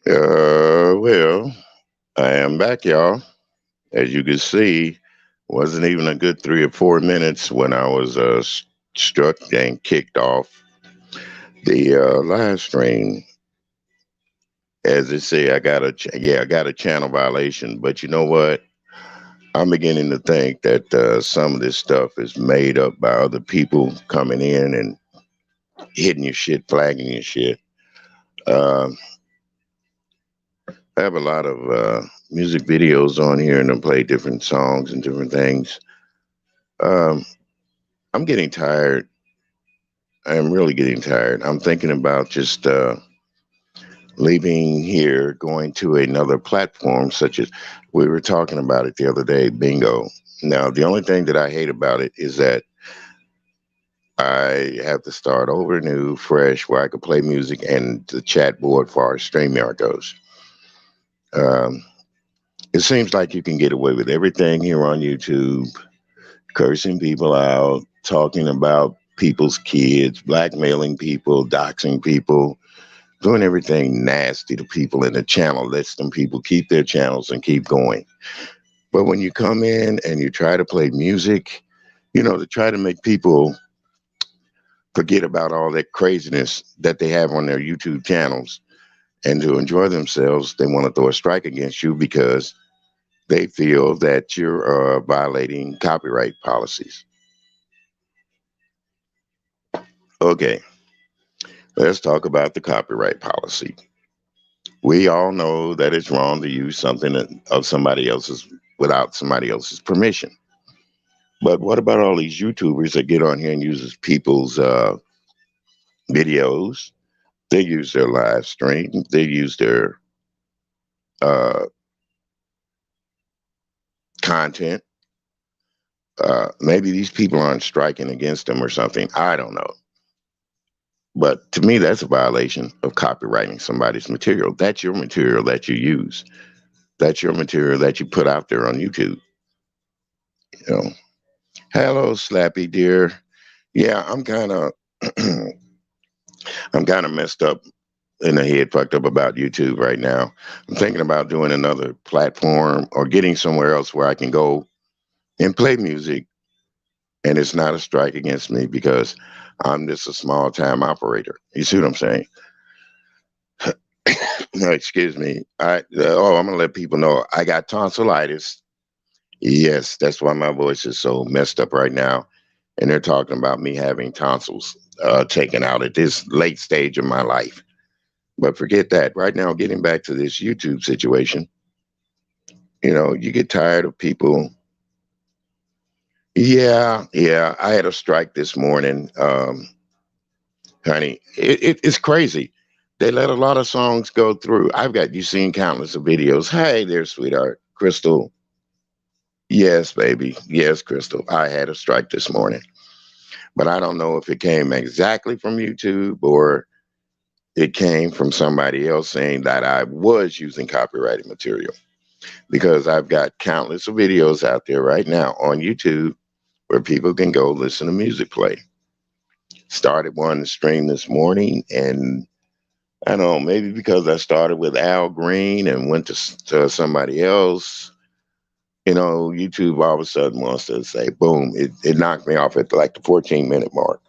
Well, I am back, y'all. As you can see, wasn't even a good 3 or 4 minutes when I was struck and kicked off the live stream. As they say, I got a channel violation. But you know what? I'm beginning to think that some of this stuff is made up by other people coming in and hitting your shit, flagging your shit. Uh, I have a lot of music videos on here, and I play different songs and different things. Um, I'm getting tired. I'm really getting tired. I'm thinking about just leaving here, going to another platform, such as we were talking about it the other day, Bingo. Now, the only thing that I hate about it is that I have to start over new, fresh, where I could play music and the chat board for our StreamYard goes. Um, it seems like you can get away with everything here on YouTube, cursing people out, talking about people's kids, blackmailing people, doxing people, doing everything nasty to people in the channel, lets them people keep their channels and keep going. But when you come in and you try to play music, to try to make people forget about all that craziness that they have on their YouTube channels and to enjoy themselves, they want to throw a strike against you because they feel that you're violating copyright policies. Okay, let's talk about the copyright policy. We all know that it's wrong to use something of somebody else's without somebody else's permission. But what about all these YouTubers that get on here and uses people's videos? They use their live stream. They use their uh, content. Maybe these people aren't striking against them or something. I don't know. But to me, that's a violation of copywriting somebody's material. That's your material that you use. That's your material that you put out there on YouTube. You know, hello, Slappy dear. Yeah, I'm kind of messed up in the head, fucked up about YouTube right now. I'm thinking about doing another platform or getting somewhere else where I can go and play music, and it's not a strike against me because I'm just a small time operator. You see what I'm saying? No, excuse me. I'm gonna let people know I got tonsillitis. Yes, that's why my voice is so messed up right now, and they're talking about me having tonsils taken out at this late stage of my life. But forget that. Right now, getting back to this YouTube situation, you get tired of people. Yeah, yeah. I had a strike this morning, honey. It's crazy. They let a lot of songs go through. I've got you seen countless of videos. Hey there, sweetheart, Crystal. Yes, baby. Yes, Crystal. I had a strike this morning, but I don't know if it came exactly from YouTube or it came from somebody else saying that I was using copyrighted material because I've got countless of videos out there right now on YouTube where people can go listen to music play. Started one stream this morning, and I don't know, maybe because I started with Al Green and went to somebody else, YouTube all of a sudden wants to say, boom, it knocked me off at like the 14-minute mark.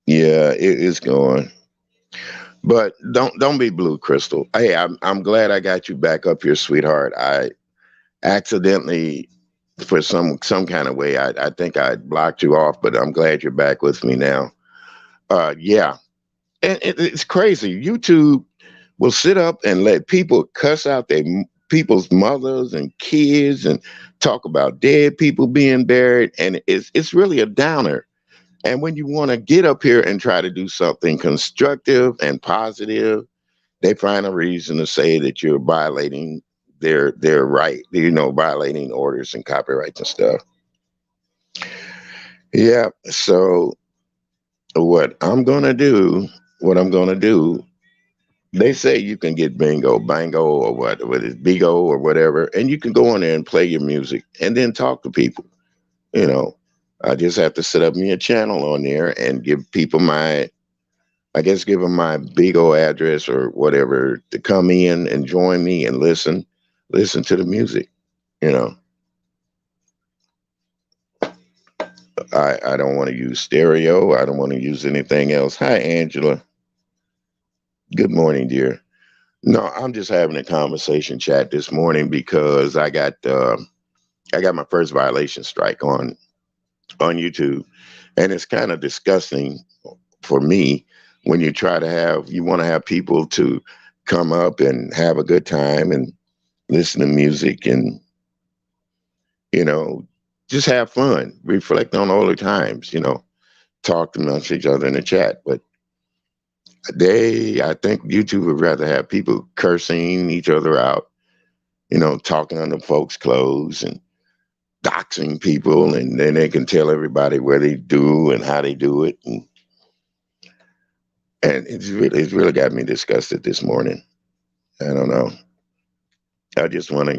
Yeah, it is going. But don't be blue, Crystal. Hey, I'm glad I got you back up here, sweetheart. I accidentally, for some kind of way, I think I blocked you off, but I'm glad you're back with me now. Yeah, and it's crazy. YouTube will sit up and let people cuss out people's mothers and kids and talk about dead people being buried, and it's really a downer. And when you want to get up here and try to do something constructive and positive, they find a reason to say that you're violating their right, violating orders and copyrights and stuff. Yeah. So what I'm gonna do, what I'm gonna do, they say you can get bango or what is bigo or whatever, and you can go on there and play your music and then talk to people. You know, I just have to set up me a channel on there and give people my I guess give them my Bigo address or whatever to come in and join me and listen to the music. You know, I don't want to use stereo. I don't want to use anything else. Hi, Angela. Good morning, dear. No, I'm just having a conversation chat this morning because I got my first violation strike on YouTube, and it's kind of disgusting for me when you want to have people to come up and have a good time and listen to music and you know just have fun, reflect on older times, talk amongst each other in the chat. But I think YouTube would rather have people cursing each other out, talking under folks' clothes and doxing people, and then they can tell everybody where they do and how they do it, and it's really got me disgusted this morning. I don't know. I just want to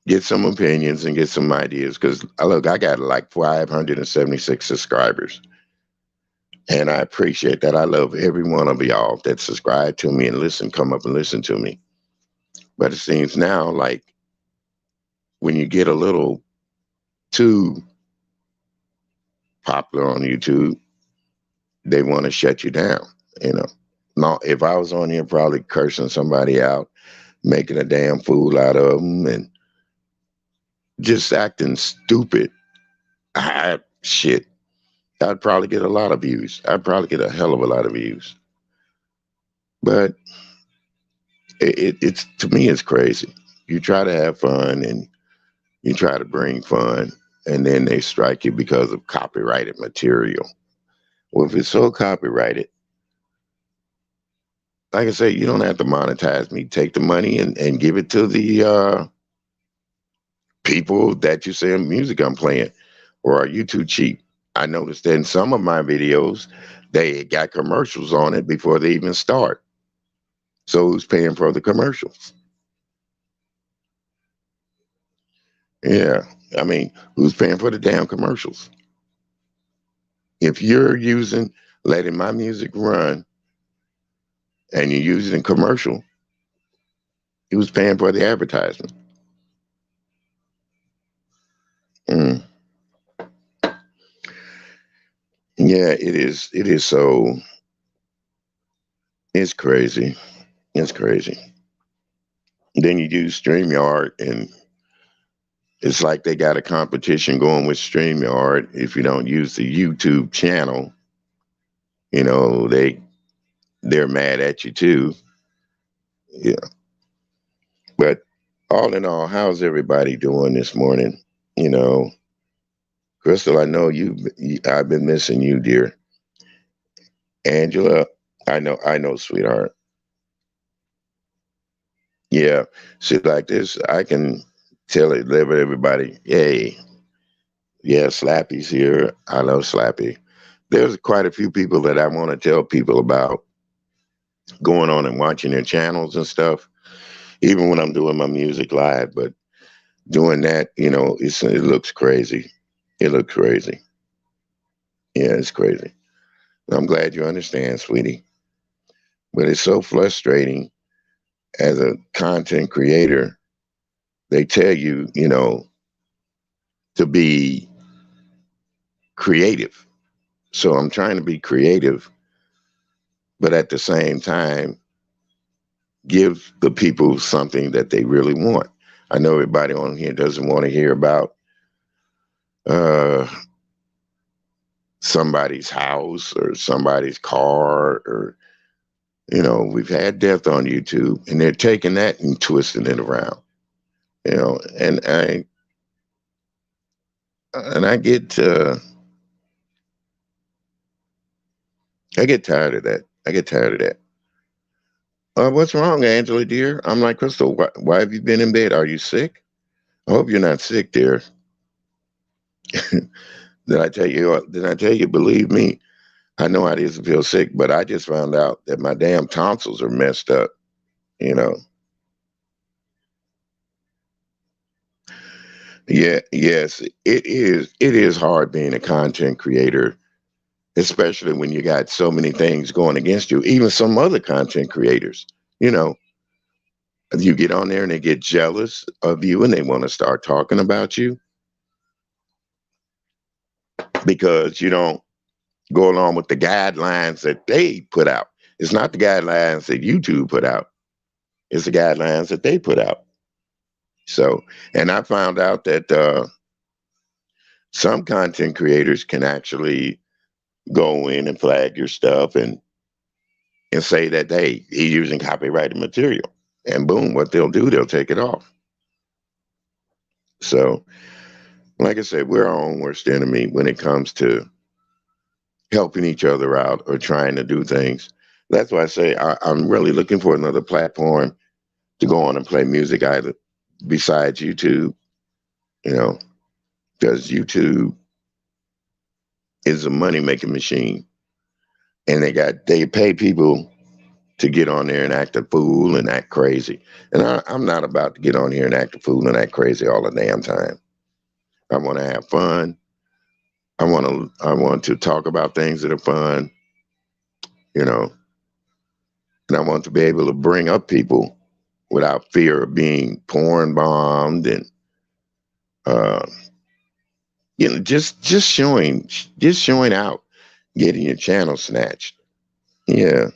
get some opinions and get some ideas because look, I got like 576 subscribers, and I appreciate that. I love every one of y'all that subscribe to me and come up and listen to me. But it seems now like when you get a little too popular on YouTube, they want to shut you down. You know, now if I was on here, probably cursing somebody out, making a damn fool out of them, and just acting stupid. Shit, I'd probably get a lot of views. I'd probably get a hell of a lot of views. But it's to me, it's crazy. You try to have fun and you try to bring fun, and then they strike you because of copyrighted material. Well, if it's so copyrighted, like I say, you don't have to monetize me. Take the money and give it to the people that you say music I'm playing, or are you too cheap? I noticed that in some of my videos, they got commercials on it before they even start. So who's paying for the commercials? Yeah. I mean, who's paying for the damn commercials? If you're letting my music run and you're using a commercial, who's paying for the advertisement? Mm. Yeah, it is. It is so, it's crazy. It's crazy. Then you do StreamYard and it's like they got a competition going with StreamYard. If you don't use the YouTube channel, you know, they're mad at you too. Yeah. But all in all, how's everybody doing this morning? You know, Crystal, I know I've been missing you, dear. Angela, I know, sweetheart. Yeah. See, like this, I can live with everybody. Hey, yeah, Slappy's here. I love Slappy. There's quite a few people that I want to tell people about going on and watching their channels and stuff, even when I'm doing my music live. But doing that, it looks crazy. It looks crazy. Yeah, it's crazy. I'm glad you understand, sweetie. But it's so frustrating as a content creator. They tell you, to be creative. So I'm trying to be creative, but at the same time, give the people something that they really want. I know everybody on here doesn't want to hear about uh, somebody's house or somebody's car or we've had death on YouTube and they're taking that and twisting it around. And I get tired of that. I get tired of that. What's wrong, Angela, dear? I'm like, Crystal, why have you been in bed? Are you sick? I hope you're not sick, dear. Did I tell you? Believe me, I know I didn't feel sick, but I just found out that my damn tonsils are messed up. You know. Yeah. Yes, it is. It is hard being a content creator especially when you got so many things going against you. Even some other content creators, you know, you get on there and they get jealous of you and they want to start talking about you because you don't go along with the guidelines that they put out. It's not the guidelines that YouTube put out, it's the guidelines that they put out. So, and I found out that some content creators can actually go in and flag your stuff and say that, hey, he's using copyrighted material. And boom, what they'll do, they'll take it off. So, like I said, we're our own worst enemy when it comes to helping each other out or trying to do things. That's why I say I'm really looking for another platform to go on and play music either besides YouTube, you know, because YouTube is a money making machine and they pay people to get on there and act a fool and act crazy. And I'm not about to get on here and act a fool and act crazy all the damn time. I want to have fun. I want to talk about things that are fun, you know, and I want to be able to bring up people without fear of being porn bombed and uh, just showing out, getting your channel snatched. Yeah,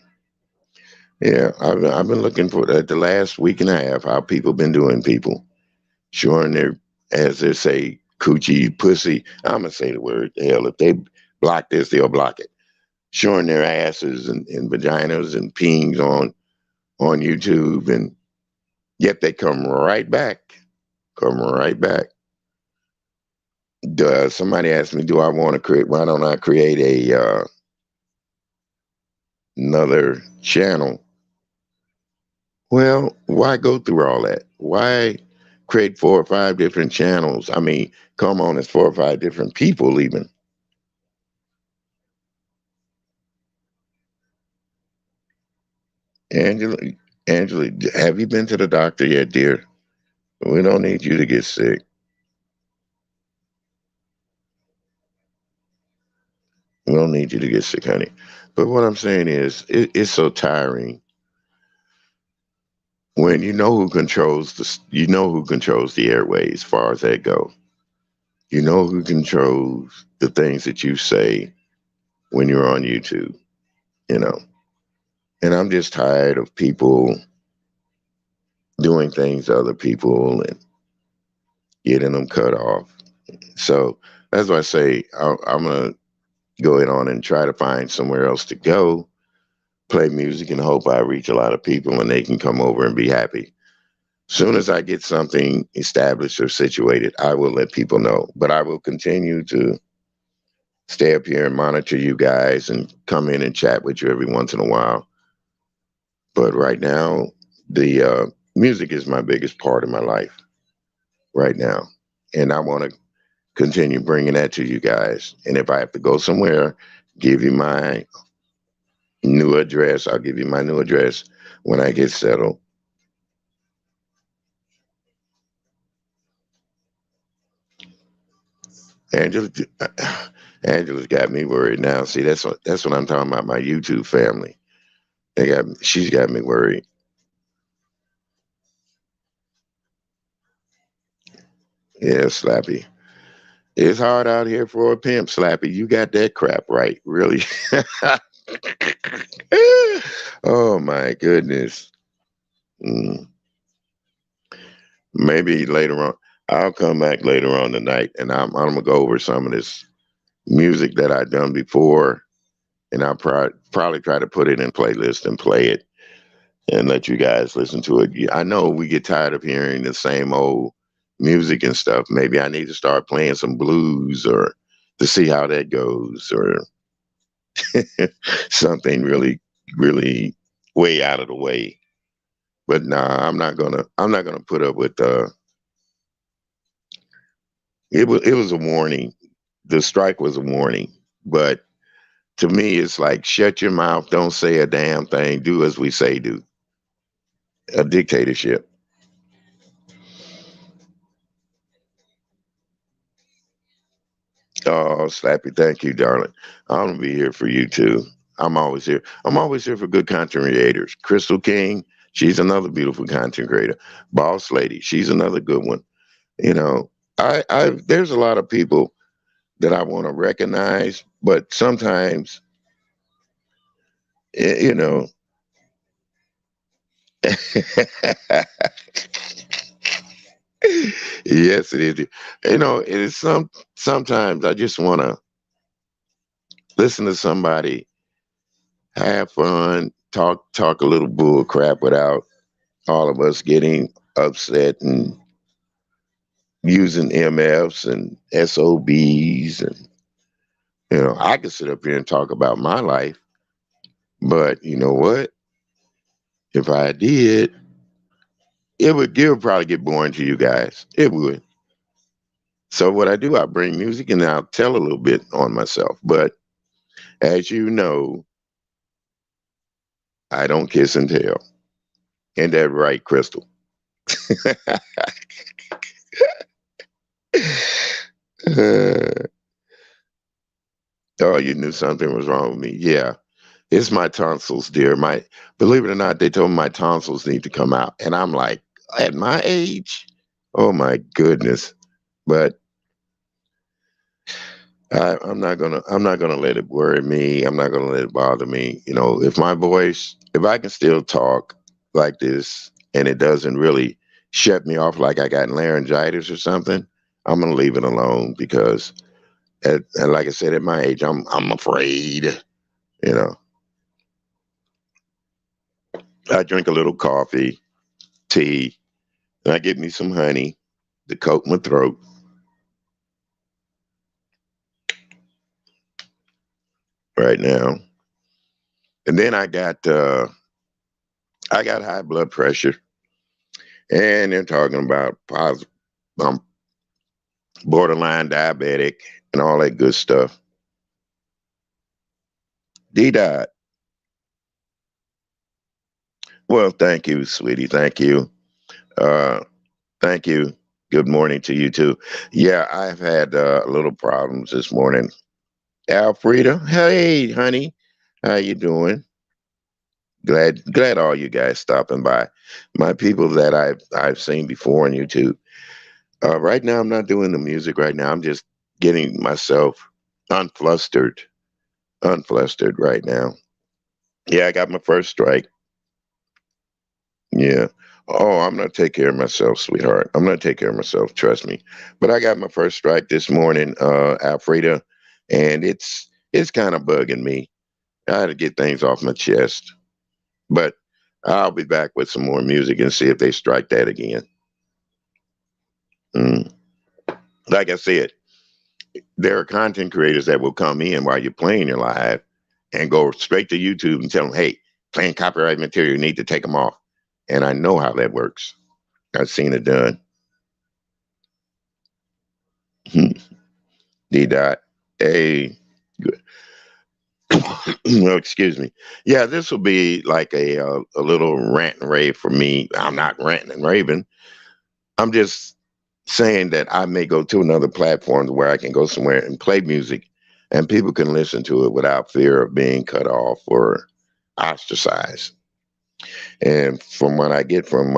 yeah. I've been looking for the last week and a half how people been doing people, showing their, as they say, coochie pussy. I'm gonna say the word. Hell, if they block this, they'll block it. Showing their asses and vaginas and peens on YouTube, and yet they come right back. Come right back. Somebody asked me, "Do I want to create? Why don't I create a another channel?" Well, why go through all that? Why create 4 or 5 different channels? I mean, come on, it's 4 or 5 different people even. Angela, Angela, have you been to the doctor yet, dear? We don't need you to get sick. We don't need you to get sick, honey. But what I'm saying is, it's so tiring when you know who controls the airways, as far as that go. You know who controls the things that you say when you're on YouTube, you know. And I'm just tired of people doing things to other people and getting them cut off. So that's why I say I'm gonna go ahead on and try to find somewhere else to go, play music, and hope I reach a lot of people and they can come over and be happy. Soon as I get something established or situated, I will let people know. But I will continue to stay up here and monitor you guys and come in and chat with you every once in a while. But right now, the music is my biggest part of my life right now. And I want to continue bringing that to you guys. And if I have to go somewhere, give you my new address. I'll give you my new address when I get settled. Angela, Angela's got me worried now. See, that's what I'm talking about. My YouTube family. She's got me worried. Yeah, Slappy. It's hard out here for a pimp, Slappy. You got that crap right, really. Oh my goodness. Mm. Maybe later on, I'll come back later on tonight, and I'm gonna go over some of this music that I've done before, and I'll probably try to put it in playlist and play it and let you guys listen to it. I know we get tired of hearing the same old music and stuff. Maybe I need to start playing some blues or to see how that goes, or something really, really way out of the way. But nah, I'm not gonna put up with it was a warning. The strike was a warning. But to me it's like, shut your mouth, don't say a damn thing, do as we say do. A dictatorship. Oh, Slappy, thank you, darling. I'm gonna be here for you too. I'm always here. I'm always here for good content creators. Crystal King, she's another beautiful content creator. Boss Lady, she's another good one. You know, I there's a lot of people that I want to recognize, but sometimes, you know, yes, it is. You know, it is sometimes I just want to listen to somebody, have fun, talk a little bull crap without all of us getting upset and using MFs and SOBs. And I could sit up here and talk about my life, but you know what? If I did, it would probably get boring to you guys. It would. So what I do, I bring music and I'll tell a little bit on myself. But as you know, I don't kiss and tell. Ain't that right, Crystal? Oh, you knew something was wrong with me. Yeah, it's my tonsils, dear. My Believe it or not, they told me my tonsils need to come out, and I'm like, at my age, oh my goodness. But I'm not gonna let it worry me. I'm not gonna let it bother me. If I can still talk like this, and it doesn't really shut me off like I got laryngitis or something, I'm gonna leave it alone because, and like I said, at my age, I'm afraid. You know, I drink a little coffee, tea, and I get me some honey to coat my throat right now. And then I got high blood pressure, and they're talking about um, borderline diabetic and all that good stuff. D dot. Well, thank you, sweetie. Thank you. Uh, thank you. Good morning to you too. Yeah, I've had little problems this morning. Alfreda, hey, honey, how you doing? Glad all you guys stopping by. My people that I've seen before on YouTube. Right now, I'm not doing the music. Right now, I'm just getting myself unflustered, unflustered right now. Yeah, I got my first strike. Yeah. Oh, I'm gonna take care of myself, sweetheart. I'm gonna take care of myself. Trust me. But I got my first strike this morning, Alfreda, and it's kind of bugging me. I had to get things off my chest. But I'll be back with some more music and see if they strike that again. Mm. Like I said, there are content creators that will come in while you're playing your live and go straight to YouTube and tell them, "Hey, playing copyright material, you need to take them off." And I know how that works. I've seen it done. D dot. A. No, excuse me. Yeah, this will be like a little rant and rave for me. I'm not ranting and raving. I'm just saying that I may go to another platform where I can go somewhere and play music, and people can listen to it without fear of being cut off or ostracized. And from what I get from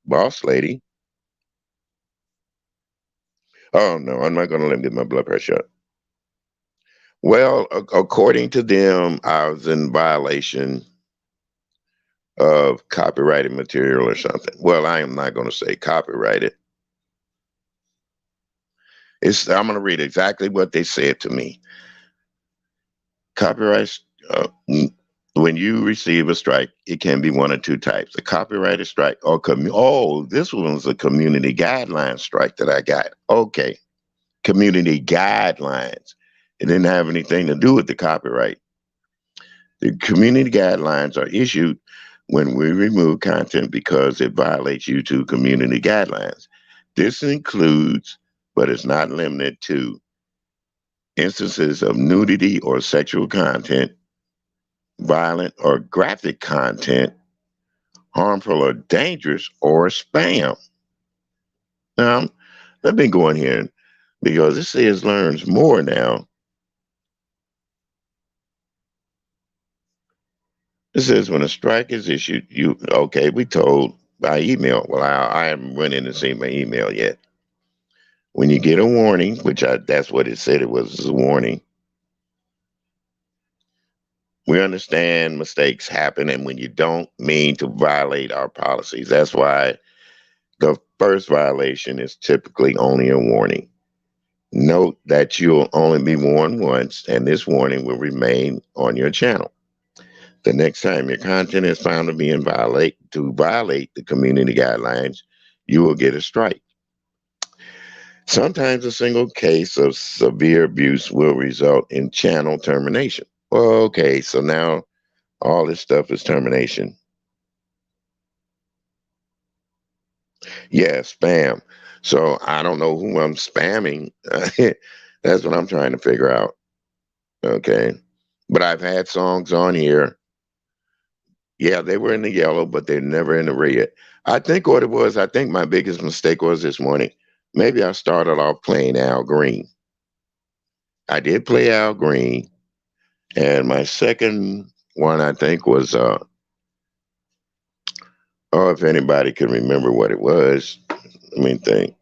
Boss Lady, oh no, I'm not going to let him get my blood pressure up. Well, according to them, I was in violation of copyrighted material or something. Well, I am not going to say copyrighted. I'm going to read exactly what they said to me. Copyright, when you receive a strike, it can be one of two types: a copyrighted strike or this one was a community guideline strike that I got. Okay, community guidelines. It didn't have anything to do with the copyright. The community guidelines are issued when we remove content because it violates YouTube community guidelines. This includes, but is not limited to, instances of nudity or sexual content, violent or graphic content, harmful or dangerous, or spam. Now, let me go in here because it says learns more now. It says when a strike is issued, you okay? We told by email. Well, I haven't went in and seen my email yet. When you get a warning, which that's what it said it was a warning. We understand mistakes happen, and when you don't mean to violate our policies, that's why the first violation is typically only a warning. Note that you'll only be warned once, and this warning will remain on your channel. The next time your content is found to be in violate the community guidelines, you will get a strike. Sometimes a single case of severe abuse will result in channel termination. Well, okay, so now all this stuff is termination. Yeah, spam. So I don't know who I'm spamming. That's what I'm trying to figure out. Okay. But I've had songs on here. Yeah, they were in the yellow, but they're never in the red. I think what it was, I think my biggest mistake was this morning. Maybe I started off playing Al Green. I did play Al Green. And my second one, I think, was, oh, if anybody can remember what it was, I mean, think.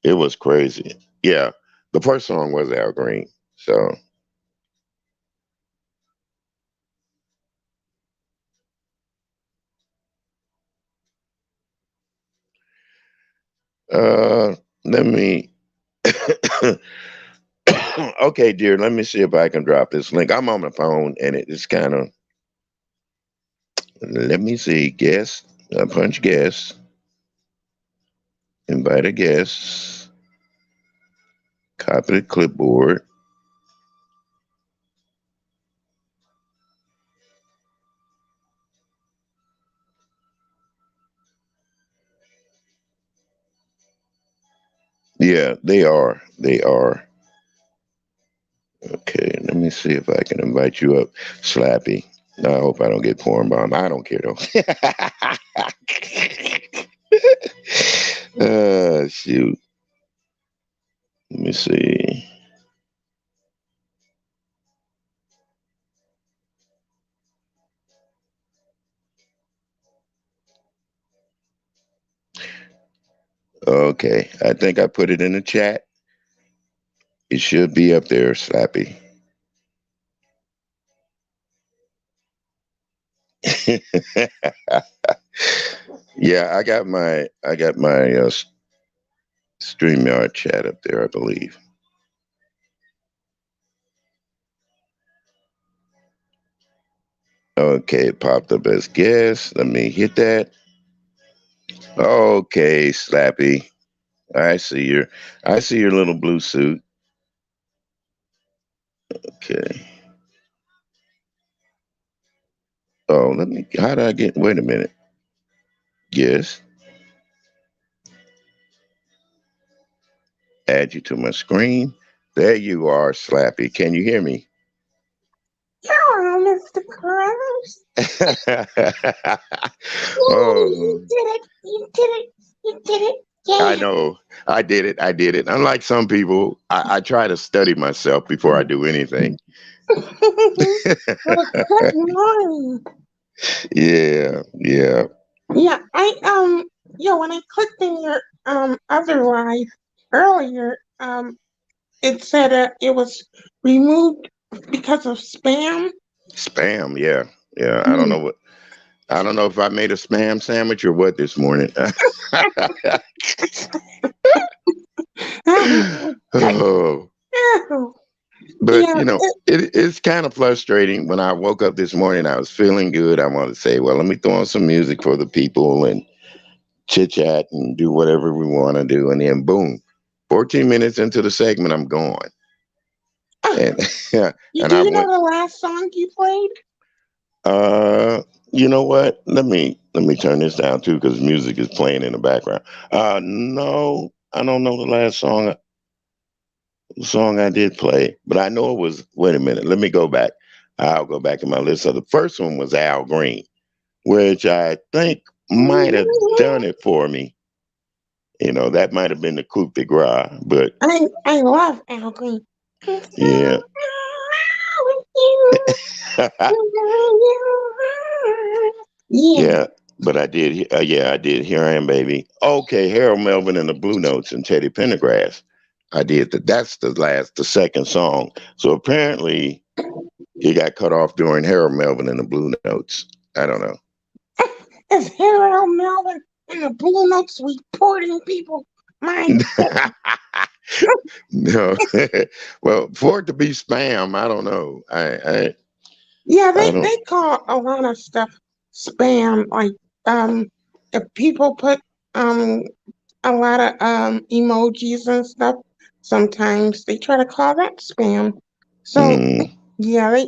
It was crazy. Yeah, the first song was Al Green. So, let me. Okay, dear, let me see if I can drop this link. I'm on the phone and it is kind of. Let me see. Guest. Punch guest. Invite a guest. Copy the clipboard. Yeah, they are. They are. Okay, let me see if I can invite you up. Slappy. I hope I don't get porn bomb. I don't care though. Shoot. Let me see. Okay, I think I put it in the chat. It should be up there, Slappy. Yeah, I got my StreamYard chat up there, I believe. Okay, it popped up as guest. Let me hit that. Okay, Slappy. I see your little blue suit. Okay. Oh, how did I get, wait a minute. Yes. Add you to my screen. There you are, Slappy. Can you hear me? Hello, Mr. Krabs. Yay, Oh, you did it. You did it. You did it. I Yeah. know. I did it. I did it. Unlike some people, I try to study myself before I do anything. Well, good morning. Yeah, yeah. Yeah, when I clicked in your other live earlier, it said it was removed because of spam. Spam, yeah. Yeah. I don't Hmm. know I don't know if I made a spam sandwich or what this morning. Oh, but Yeah. it's kind of frustrating. When I woke up this morning, I was feeling good. I wanted to say, well, let me throw on some music for the people and chit chat and do whatever we want to do. And then boom, 14 minutes into the segment, I'm gone. And and Do I you know went, the last song you played? uh, you know what? Let me turn this down too because music is playing in the background. No, I don't know the song I did play, but I know it was. Wait a minute, let me go back. I'll go back in my list. So the first one was Al Green, which I think might have done it for me. You know, that might have been the coup de grace, but I love Al Green. yeah. Yeah, Yeah, but I did. Yeah, I did. Here I am, baby. Okay, Harold Melvin and the Blue Notes and Teddy Pendergrass. I did that. That's the second song. So apparently he got cut off during Harold Melvin and the Blue Notes. I don't know. it's Harold Melvin and the Blue Notes reporting people. My goodness. No, well, for it to be spam, I don't know. Yeah, I they don't. call a lot of stuff spam. Like if people put um a lot of emojis and stuff, sometimes they try to call that spam. So Mm, yeah, they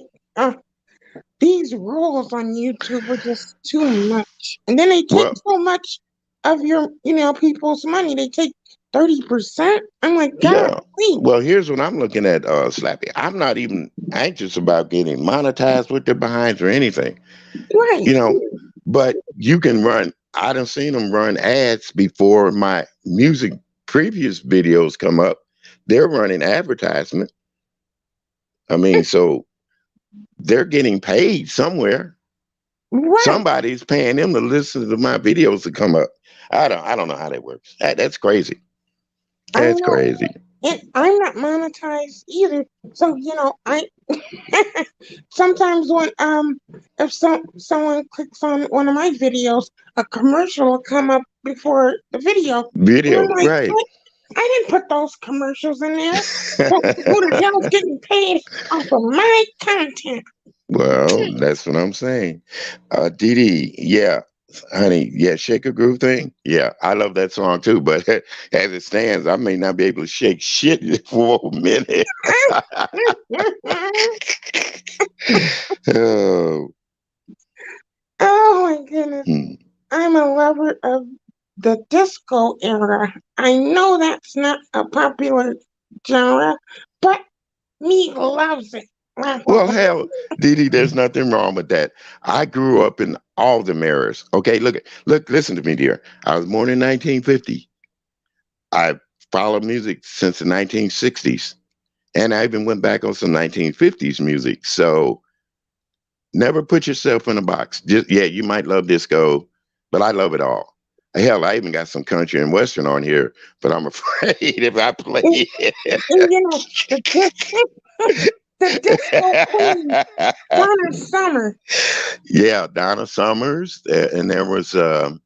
these rules on YouTube are just too much. And then they take well, so much of your, people's money. They take 30%. I'm like, God, yeah. please. Well, here's what I'm looking at, Slappy. I'm not even anxious about getting monetized with their behinds or anything. Right. You know, but you can run. I done seen them run ads before my music previous videos come up. They're running advertisement. I mean, so they're getting paid somewhere. Right. Somebody's paying them to listen to my videos to come up. I don't know how that works. That's crazy. I That's know. crazy. And I'm not monetized either. So, I sometimes when if someone clicks on one of my videos, a commercial will come up before the video. And I'm Video, like, right. what? I didn't put those commercials in there. So who the hell's getting paid off of my content? Well, that's what I'm saying. Dee Dee, yeah, honey, yeah, Shake a Groove thing. Yeah, I love that song too, but as it stands, I may not be able to shake shit for a minute. Oh, Oh my goodness. hmm. I'm a lover of the disco era. I know that's not a popular genre, but me loves it. Well, hell, Dee Dee, there's nothing wrong with that. I grew up in all the eras. Okay, look, listen to me, dear. I was born in 1950. I followed music since the 1960s. And I even went back on some 1950s music. So never put yourself in a box. Just yeah, you might love disco, but I love it all. Hell, I even got some country and western on here, but I'm afraid if I play And, it. the disco queen, Donna Summer. Yeah, Donna Summers, and there was the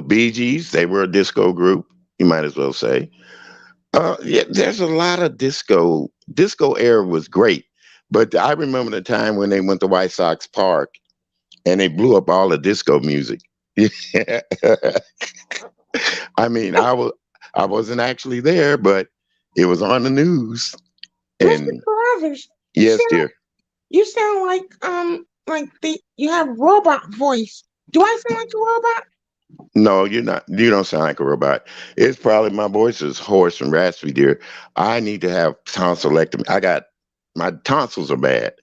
Bee Gees. They were a disco group. You might as well say. Yeah, there's a lot of disco. Disco era was great, but I remember the time when they went to White Sox Park and they blew up all the disco music. Yeah. I mean, I wasn't actually there, but it was on the news. Mr. And Carruthers, yes, dear. you sound like you have robot voice. Do I sound like a robot? No, you're not. You don't sound like a robot. It's probably my voice is hoarse and raspy, dear. I need to have tonsillectomy. I got my tonsils are bad,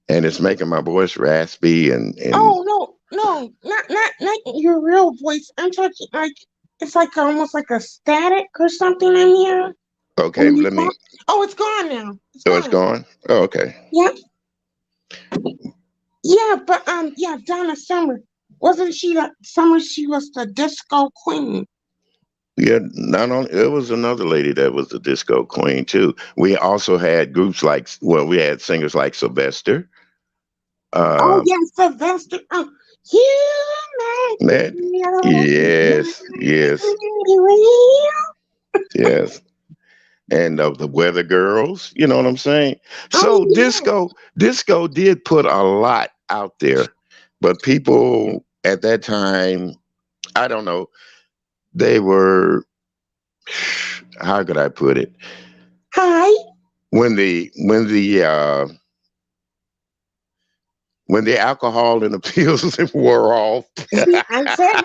and it's making my voice raspy and Oh no, not your real voice. I'm talking like it's like almost like a static or something in here okay. when you Let me. talk. Oh, it's gone now. It's Oh, it's gone. gone. Oh, okay. Yeah, yeah, but yeah, Donna Summer wasn't she the Summer? She was the disco queen. Yeah, not only it was another lady that was the disco queen too. We also had groups like we had singers like Sylvester. Oh Uh, yeah, Sylvester. Oh, you make me that yes, yes, real. yes, and the Weather Girls. You know what I'm saying? Oh So yeah. disco did put a lot out there, but people at that time, I don't know, they were how could I put it? Hi. When when the alcohol and the pills wore off. See, I said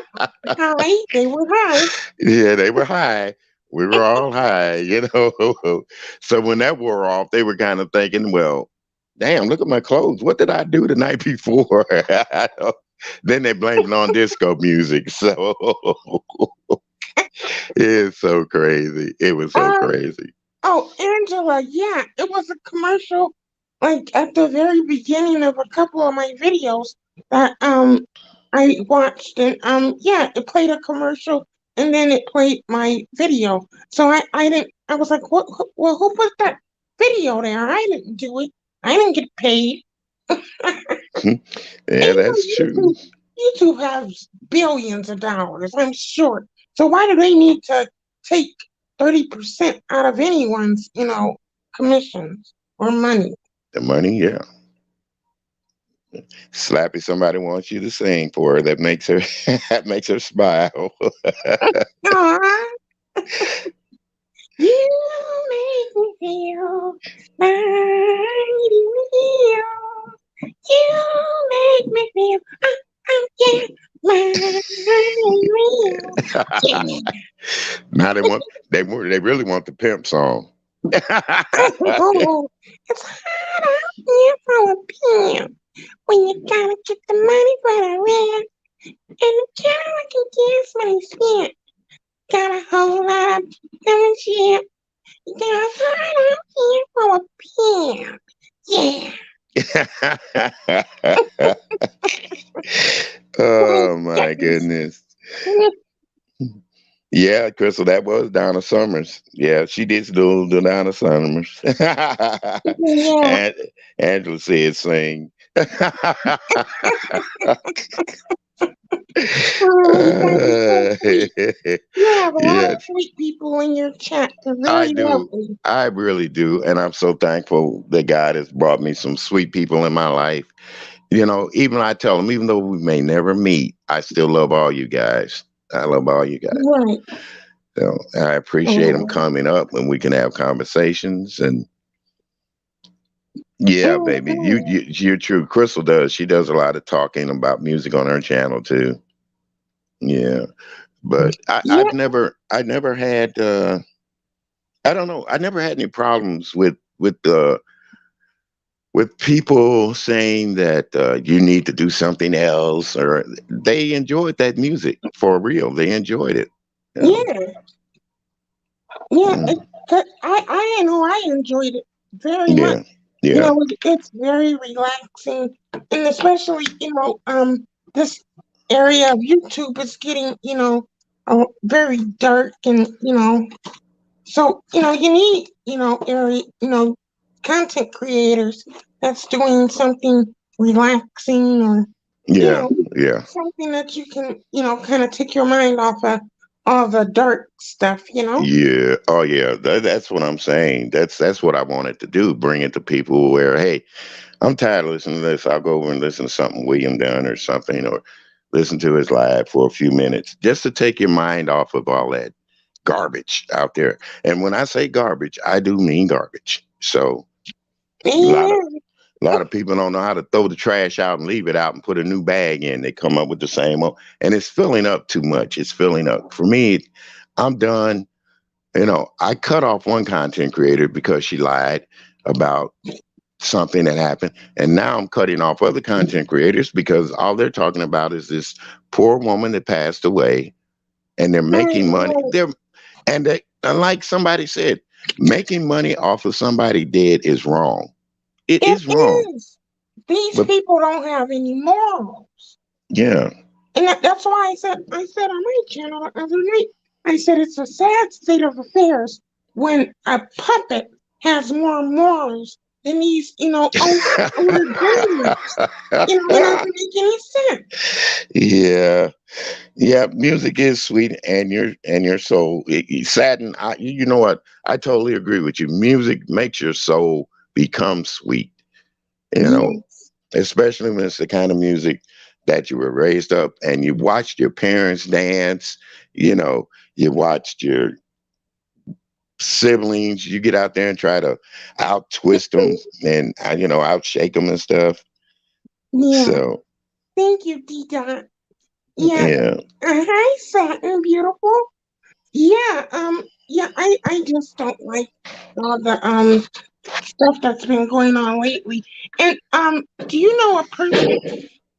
hi. They were high. Yeah, they were high. We were all high, you know. So when that wore off, they were kind of thinking, well, damn, look at my clothes. What did I do the night before? Then they blamed it on disco music. So it's so crazy. It was so Um, crazy. oh, Angela, yeah, it was a commercial like at the very beginning of a couple of my videos that I watched, and yeah, it played a commercial and then it played my video. So I didn't, I was like, well, who put that video there? I didn't do it. I didn't get paid. And Yeah, that's true. YouTube has billions of dollars, I'm sure. So why do they need to take 30% out of anyone's, commissions or money? The money, yeah. Slappy, somebody wants you to sing for her. That makes her that makes her smile. Aw, you make me feel mighty real. You make me feel, yeah, mighty real. Yeah. Now they really want the pimp song. Oh, it's hard out here for a pimp when you gotta get the money for the rent. And the counter can guess money spent. Got a whole lot of membership. You got hard out here for a pimp. Yeah. Oh my goodness. Yeah, Crystal, that was Donna Summers. Yeah, she did do the Donna Summers. Yeah. And Angela said sing. Oh, you have a lot of Yes, sweet people in your chat. They're I very do. lovely. I really do. And I'm so thankful that God has brought me some sweet people in my life. Even I tell them, even though we may never meet, I still love all you guys. I love all you guys. Right. So I appreciate them Oh. coming up and we can have conversations. And yeah, baby, you're true. Crystal does. She does a lot of talking about music on her channel too. Yeah, but Yeah. I never had. I don't know. I never had any problems with people saying that you need to do something else, or they enjoyed that music for real. They enjoyed it. You know? Yeah. Yeah. Mm, 'Cause I know I enjoyed it very much. yeah, yeah, It's very relaxing, and especially, this area of YouTube is getting, very dark, and so you need, area, content creators that's doing something relaxing, or you yeah, know yeah. something that you can, kind of take your mind off of all the dark stuff. Yeah. Oh, yeah. That's what I'm saying. That's what I wanted to do. Bring it to people where, hey, I'm tired of listening to this. I'll go over and listen to something William done or something, or listen to his live for a few minutes, just to take your mind off of all that garbage out there. And when I say garbage, I do mean garbage. So a lot of Yeah. a lot of people don't know how to throw the trash out and leave it out and put a new bag in. They come up with the same old, and it's filling up too much. It's filling up. For me, I'm done. I cut off one content creator because she lied about something that happened. And now I'm cutting off other content creators because all they're talking about is this poor woman that passed away and they're Right, making money. right. And like somebody said, making money off of somebody dead is wrong. It It is wrong. is. These But people don't have any morals. yeah, And that's why I said on my channel the other night, I said it's a sad state of affairs when a puppet has more morals than these, older gamers. It doesn't make any sense. yeah. Yeah, music is sweet, and your soul. Sadden. You know what? I totally agree with you. Music makes your soul become sweet. You know, Yes. especially when it's the kind of music that you were raised up and you watched your parents dance. You watched your siblings. You get out there and try to out twist them and out shake them and stuff. Yeah. So Thank you, D-Dot. Yeah. yeah, Hi, Satin Beautiful. Yeah, yeah, I just don't like all the stuff that's been going on lately. And do you know a person?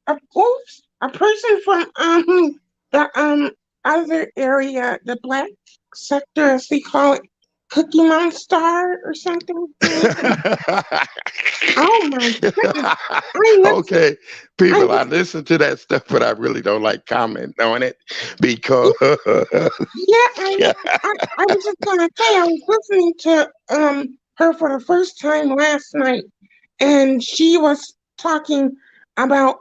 Oops, a person from the other area, the black sector, as they call it, Cookie Monster or something. Oh my goodness! I listen. Okay, I people, I was listen to that stuff, but I really don't like comment on it because yeah. I was just gonna say I was listening to her for the first time last night, and she was talking about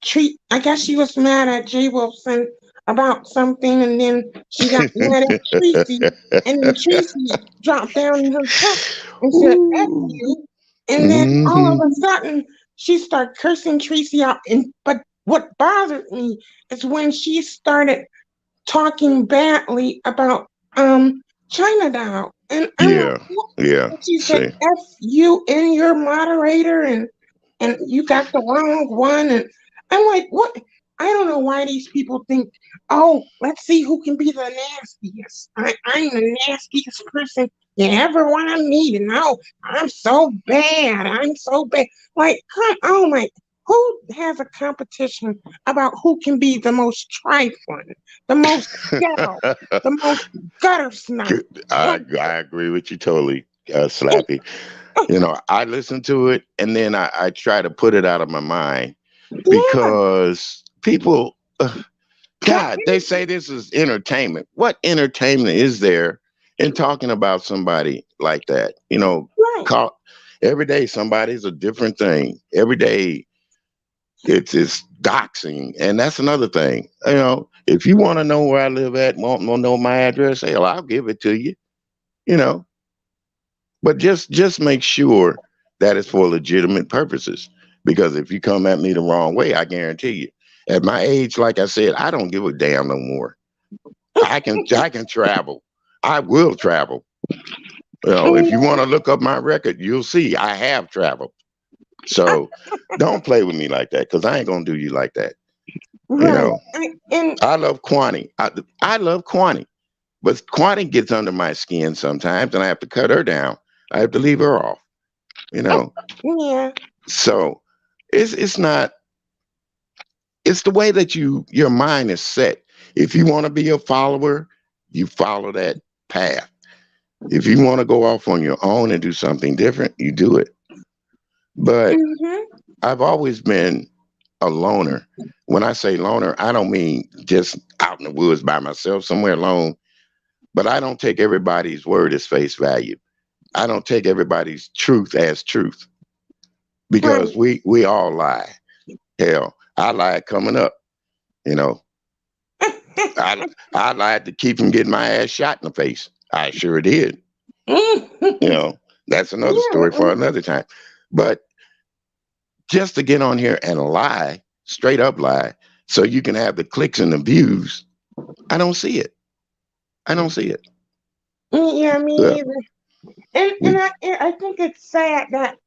treat. I guess she was mad at Jay Wilson about something, and then she got mad at Tracy, and then Tracy dropped down in her text and said "F Ooh. you," and then all of Hmm. a sudden she started cursing Tracy out. And but what bothered me is when she started talking badly about China Doll, and I'm like, Yeah, what? yeah. And she said See, "F you" in your moderator, and you got the wrong one. And I'm like, what? I don't know why these people think, oh, let's see who can be the nastiest. I'm the nastiest person you ever want to meet. And oh, I'm so bad. I'm so bad. Like, come on, like, who has a competition about who can be the most trifling, the most ghetto, the most gutter snipe? I agree with you totally, Slappy. I listen to it and then I try to put it out of my mind Yeah, because people, that God, they say this is entertainment. What entertainment is there in talking about somebody like that? right. Call every day somebody's a different thing. Every day it's doxing, and that's another thing. If you want to know where I live at, want to know my address, hell, I'll give it to you. You know, but just make sure that it's for legitimate purposes. Because if you come at me the wrong way, I guarantee you, at my age, like I said, I don't give a damn no more. I can travel. I will travel. If you want to look up my record, you'll see I have traveled. So don't play with me like that because I ain't gonna do you like that. You Right. know, And I love Kwani. I love Kwani, but Kwani gets under my skin sometimes, and I have to cut her down. I have to leave her off. You know, yeah. so it's not. It's the way that your mind is set. If you want to be a follower, you follow that path. If you want to go off on your own and do something different, you do it. But Mm-hmm. I've always been a loner. When I say loner, I don't mean just out in the woods by myself, somewhere alone. But I don't take everybody's word as face value. I don't take everybody's truth as truth Right. because we all lie. Hell, I lied coming up. You know, I I lied to keep from getting my ass shot in the face. I sure did. You yeah. know, that's another story for another time. But just to get on here and lie, straight up lie, so you can have the clicks and the views, I don't see it. I don't see it. Yeah, Well, me either. And we, I think it's sad that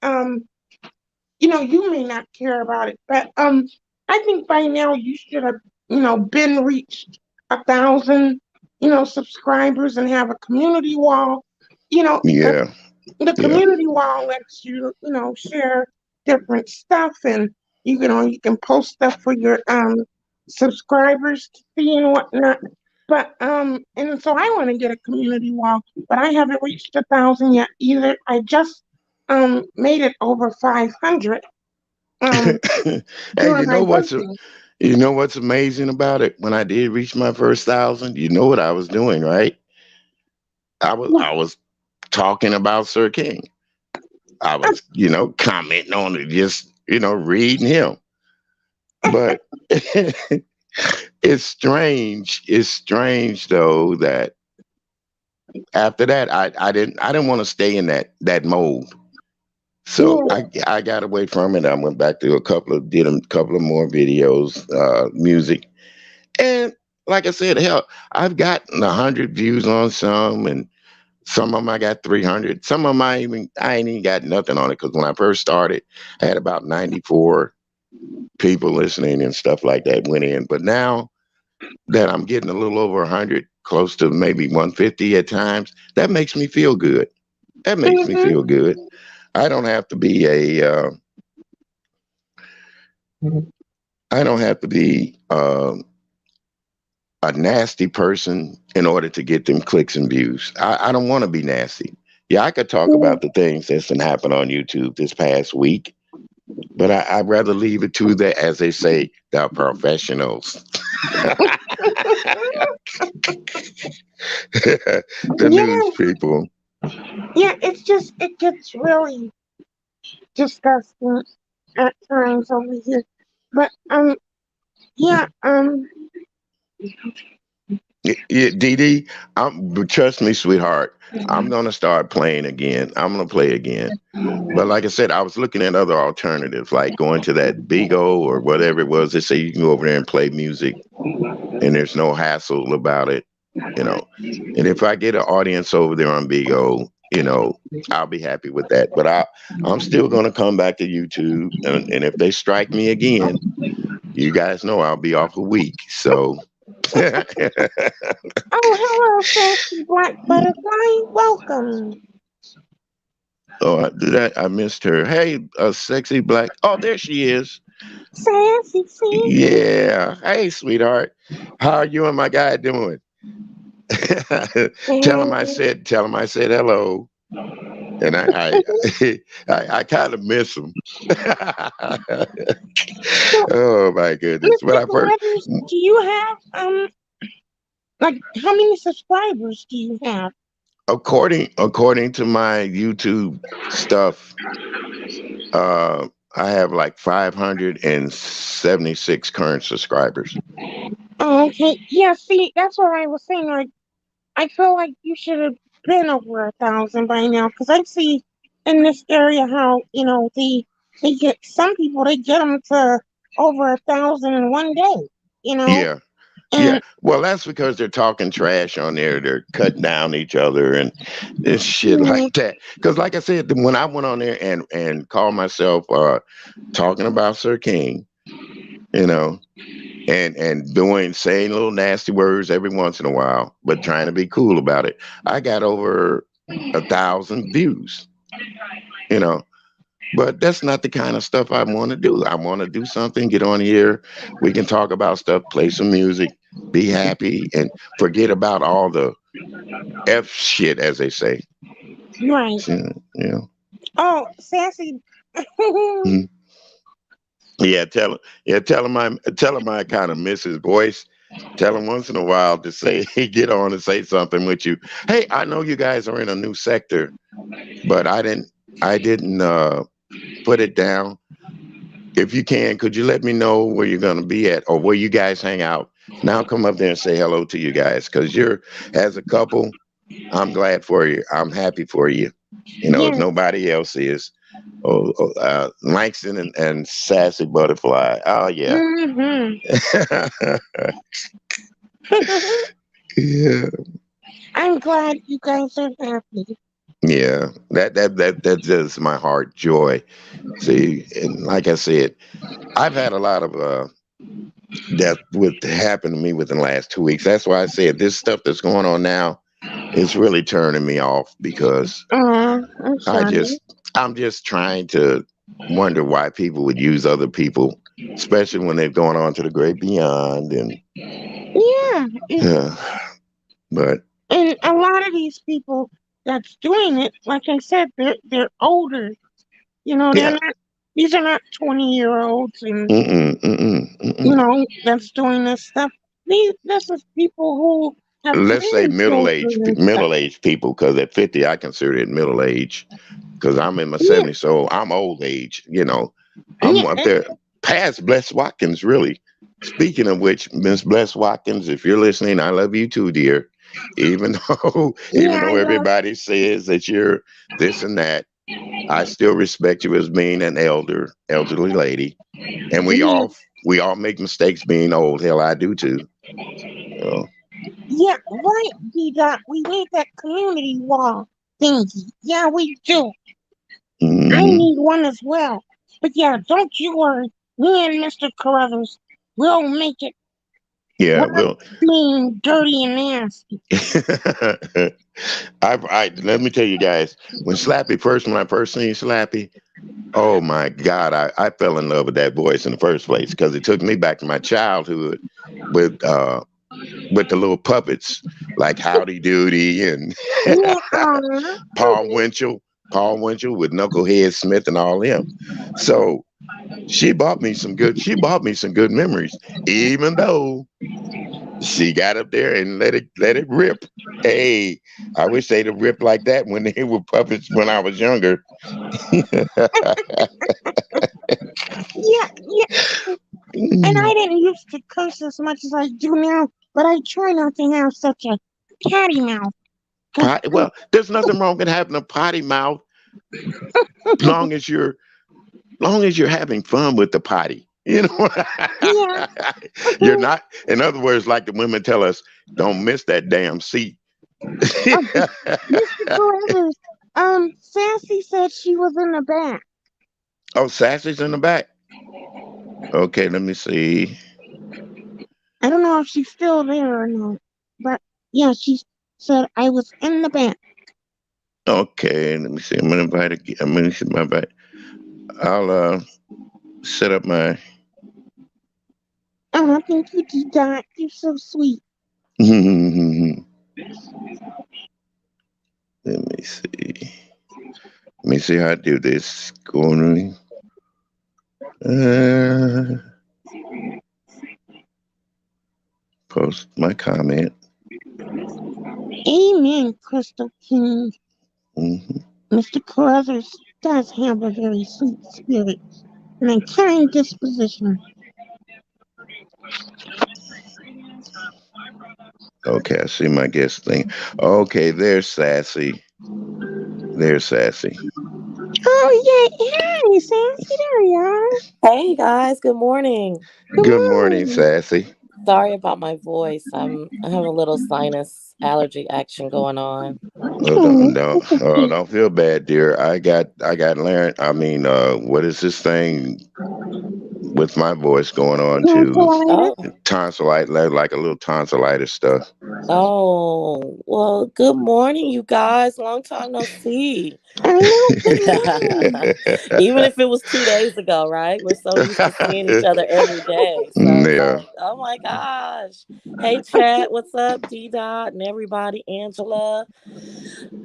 you may not care about it, but I think by now you should have been reached 1,000 subscribers and have a community wall. You know, uh, yeah, the yeah. community wall lets you share different stuff, and you can post stuff for your subscribers to see and whatnot. But and so I want to get a community wall, but I haven't reached 1,000 yet either. I just made it over 500 um Hey, during my birthday. you know what's amazing about it? When I did reach my first 1,000, you know what I was doing, right? I was talking about Sir King. I was, commenting on it, just, reading him. But it's strange. It's strange though that after that I didn't want to stay in that mode. So Yeah. I got away from it. I went back to did a couple of more videos, music. And like I said, hell, I've gotten 100 views on some, and some of them I got 300. Some of them I ain't even got nothing on it because when I first started, I had about 94 people listening and stuff like that went in. But now that I'm getting a little over 100, close to maybe 150 at times, that makes me feel good. That makes me Hmm. feel good. I don't have to be a I don't have to be a nasty person in order to get them clicks and views. I don't want to be nasty. Yeah, I could talk Yeah, about the things that's been happened on YouTube this past week, but I'd rather leave it to the, as they say, the professionals, the yeah, news people. yeah. It's just it gets really disgusting at times over here. But yeah, Yeah, Dee Dee, but trust me, sweetheart, I'm gonna start playing again. I'm gonna play again. But like I said, I was looking at other alternatives, like going to that Bigo or whatever it was. They say you can go over there and play music, and there's no hassle about it, you know. And if I get an audience over there on Bigo, I'll be happy with that. But I'm still gonna come back to YouTube, and if they strike me again, you guys know I'll be off a week. So. oh, hello, sassy black butterfly. Welcome, Oh, I missed her. Hey, sexy black. Oh, there she is. sassy, sassy. Yeah. Hey, sweetheart. How are you and my guy doing? And Tell him I said hello. And I kind of miss him. so, Oh my goodness. When Mr. I first, Carruthers, do you have like how many subscribers do you have? according to my YouTube stuff, uh, I have like 576 current subscribers. Oh, okay. Yeah, see, that's what I was saying. Like, I feel like you should have been over 1,000 by now, because I see in this area how they get some people they get them to over 1,000 in one day. You know, Yeah. Yeah, and well, that's because they're talking trash on there. They're cutting down each other and shit like mm, that. Because, like I said, when I went on there and called myself talking about Sir King, you know, and saying little nasty words every once in a while, but trying to be cool about it, I got over 1,000 views. You know, but that's not the kind of stuff I want to do. I want to do something, get on here. We can talk about stuff, play some music, be happy, and forget about all the F shit, as they say. right. So, you know. Oh, sassy. Mhm. Yeah, tell him I kind of miss his voice. Tell him once in a while to say, get on and say something with you. Hey, I know you guys are in a new sector, but I didn't put it down. If you can, could you let me know where you're going to be at or where you guys hang out? Now come up there and say hello to you guys because you're, as a couple, I'm glad for you. I'm happy for you. If Yeah. nobody else is. Langston and Sassy Butterfly. Oh, yeah. Hmm. Yeah. I'm glad you guys are happy. Yeah. That does my heart joy. See, and like I said, I've had a lot of that would happen to me within the last 2 weeks. That's why I said this stuff that's going on now is really turning me off because I'm I sorry. just I'm just trying to wonder why people would use other people, especially when they've gone on to the great beyond and Yeah, uh, but and a lot of these people that's doing it, like I said, they're older. They're yeah. not. These are not 20-year-olds, and Mm-mm, mm-mm, mm-mm. that's doing this stuff. This is people who have Let's say grandchildren and stuff. middle aged people because at 50 I consider it middle age because I'm in my Yeah, 70s, so I'm old age. I'm yeah, up there past Bless Watkins, really. Speaking of which, Miss Bless Watkins, if you're listening, I love you too, dear. Even though even yeah. though I know. everybody says that you're this and that, I still respect you as being an elderly lady. And Yeah, we all make mistakes being old. Hell, I do too. So, yeah. Right, D Dot. We need that community wall thingy. Yeah, we do. I mhm. need one as well. But yeah, don't you worry. Me and Mr. Carruthers will make it Yeah, without well, being dirty and nasty. I let me tell you guys, when I first seen Slappy, Oh my God, I fell in love with that voice in the first place because it took me back to my childhood with uh with the little puppets like Howdy Doody and Yeah, Paul Winchell, Paul Winchell with Knucklehead Smith and all them. So she bought me some good memories, even though she got up there and let it rip. Hey, I wish they'd have ripped like that when they were puppets when I was younger. yeah, yeah. And I didn't used to curse as much as I do now, but I try not to have such a catty mouth. 'Cause Well, there's nothing wrong with having a potty mouth, long as you're long as you're having fun with the potty. You know, yeah, you're not. In other words, like the women tell us, don't miss that damn seat. Mr. Carruthers, Sassy said she was in the back. Oh, Sassy's in the back. Okay, let me see. I don't know if she's still there or not, but yeah, she said I was in the back. Okay, let me see. I'm gonna invite again. I'm gonna see my back. I'll set up my. Oh, I think you did that. You're so sweet. Let me see. Let me see how I do this. Going. Post my comment. Amen, Crystal King. Mm-hmm. Mr. Carruthers does have a very sweet spirit and a kind disposition. Okay, I see my guest thing. Okay, there's Sassy. There's Sassy. Oh, yeah. Hey, Sassy, there you are. Hey guys, good morning. Good Good morning, morning. Sassy. Sorry about my voice. I have a little sinus allergy action going on. Oh, Oh, that's okay. don't feel bad, dear. I got larynx. I mean, what is this thing with my voice going on too? Tonsillitis? Oh, Tonsillitis, like a little tonsillitis stuff. well, good morning, you guys. Long time no see. I know. Good morning. Even if it was 2 days ago, right? We're so used to seeing each other every day. So it's Yeah. like, oh my gosh. Hey, chat, what's up, D Dot and everybody, Angela?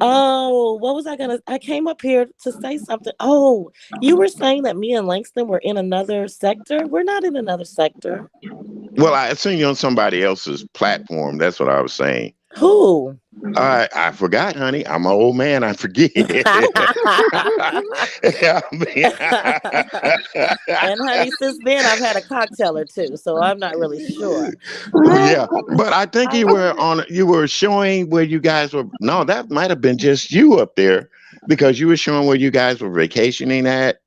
Oh, what was I gonna? I came up here to say something. Oh, you were saying that me and Langston were in another sector. We're not in another sector. Well, I seen you on somebody else's platform. That's what I was saying. Who? I forgot, honey. I'm an old man. I forget. And honey, since then I've had a cocktail or two, so I'm not really sure. My Yeah, but I think I you were wanted. on. You were showing where you guys were. No, that might have been just you up there because you were showing where you guys were vacationing at.